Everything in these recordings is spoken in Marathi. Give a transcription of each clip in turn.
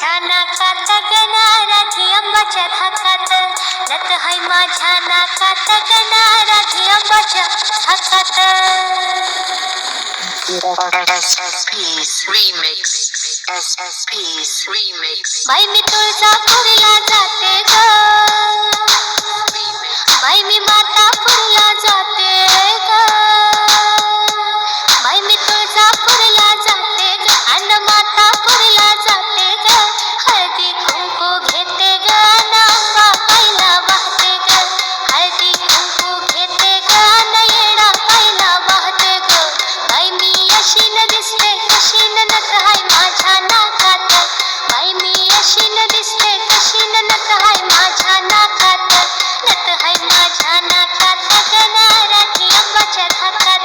माझ्या नाकात गणाराधी आंबाच्या धाकात, लत हाय माझ्या नाकात गणाराधी आंबाच्या धाकात. SSP's remix. SSP's remix. बाई मी तुळजापूरला जाते ग, बाई मी मातापूरला जाते ग, बाई मी तुळजापूरला जाते ग आणि मातापूरला जाते ग. हळदी कुंकू घेते ग नांबा पायला वाहते ग, हळदी कुंकू घेते ग येडा पायला वाहते ग. बाई मी अशी न दिसते कशी न नथ हाय माझ्या नाकात, बाई मी अशी न दिसते कशी न नथ हाय माझ्या नाकात, नथ हाय माझ्या नाकात गणाराधी आंबाच्या धाकात,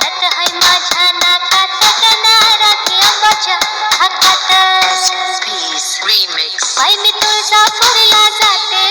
नथ हाय माझ्या नाकात गणाराधी आंबाच्या धाकात. SSP's remix. बाई मी तुळजापूरला जाते